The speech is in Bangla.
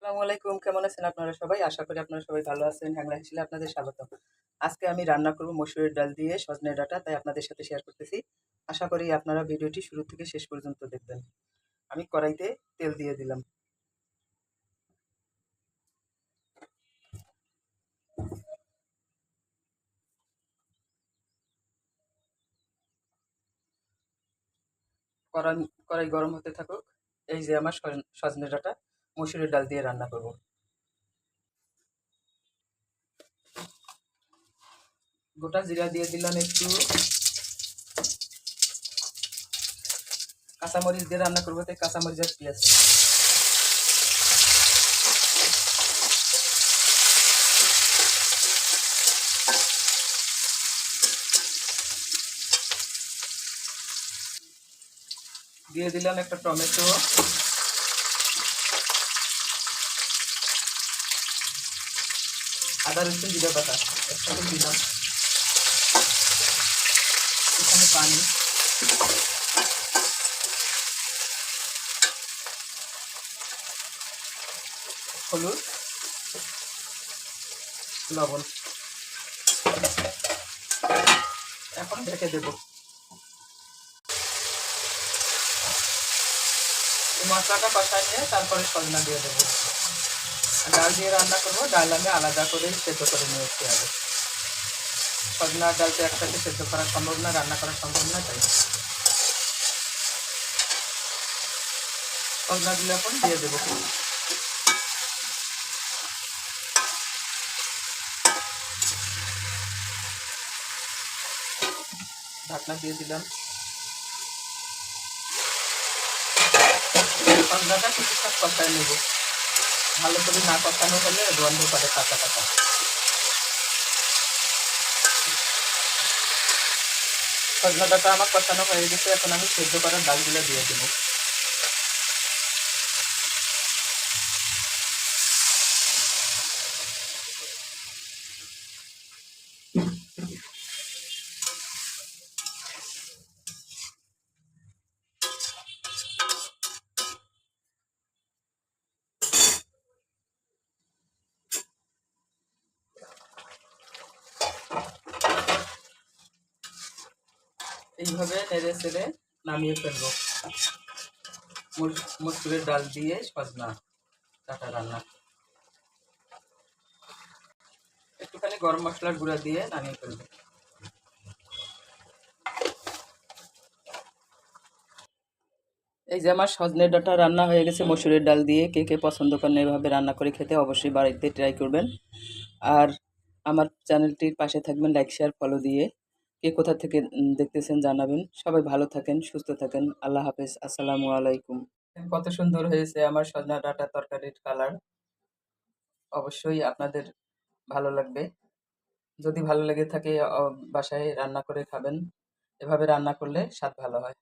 আসসালামু আলাইকুম। কেমন আছেন আপনারা সবাই? আশা করি আপনারা সবাই ভালো আছেন। হ্যাংলা হাসিলে আপনাদের স্বাগতম। আজকে আমি রান্না করব মসুরের ডাল দিয়ে সজনে ডাঁটা, তাই আপনাদের সাথে শেয়ার করতেছি। আশা করি আপনারা ভিডিওটি শুরু থেকে শেষ পর্যন্ত দেখবেন। আমি কড়াইতে তেল দিয়ে দিলাম। কড়াই কড়াই গরম হতে থাকুক। এই যে আমার সজনে ডাঁটা মসুরের ডাল দিয়ে রান্না করব। গোটা জিরা দিয়ে দিলাম একটু। কাঁচামরিচ দিয়ে রান্না করবো, তাই কাঁচামরিচ আর পেঁয়াজ দিয়ে দিলাম একটা টমেটো, আদা রসুন জিরা বাটা একসাথে দিলাম। এখানে পানি, হলুদ, লবণ। এখন ঢেকে দেব। মশলাটা কষায় নিয়ে তারপরে সজনা দিয়ে দেবো। ডাল দিয়ে রান্না করবো, ডাল আমি আলাদা করে সেদ্ধ করে নিয়েছি আগে। সজনা ডাল তো একসাথে সেদ্ধ করা সম্ভব না, রান্না করা সম্ভব না, তাই সজনাগুলো এখন দিয়ে দেবো। ঢাকনা দিয়ে দিলাম। সজনাটা কিছুটা কষায় নেব, ভালো করে না কষানো হলে গন্ধ করে কাঁচা কাঁচা। সজনাটা আমার কষানো হয়ে গেছে, এখন আমি সেদ্ধ করা ডালগুলো দিয়ে দেবো। এইভাবে নেড়ে চেড়ে নামিয়ে ফেলবো মসুরের ডাল দিয়ে সজনা ডাঁটা রান্না। একটুখানি গরম মশলার গুঁড়া দিয়ে নামিয়ে ফেলবো। এই যে আমার সজনে ডাঁটা রান্না হয়ে গেছে মসুরের ডাল দিয়ে। কে কে পছন্দ করেন এভাবে রান্না করে খেতে, অবশ্যই বাড়িতে ট্রাই করবেন। আর আমার চ্যানেলটির পাশে থাকবেন, লাইক শেয়ার ফলো দিয়ে। কে কোথা থেকে দেখতেছেন জানাবেন। সবাই ভালো থাকেন, সুস্থ থাকেন। আল্লাহ হাফেজ। আসসালামু আলাইকুম। কত সুন্দর হয়েছে আমার সজনা ডাঁটা তরকারির কালার। অবশ্যই আপনাদের ভালো লাগবে। যদি ভালো লেগে থাকে বাসায় রান্না করে খাবেন। এভাবে রান্না করলে স্বাদ ভালো হয়।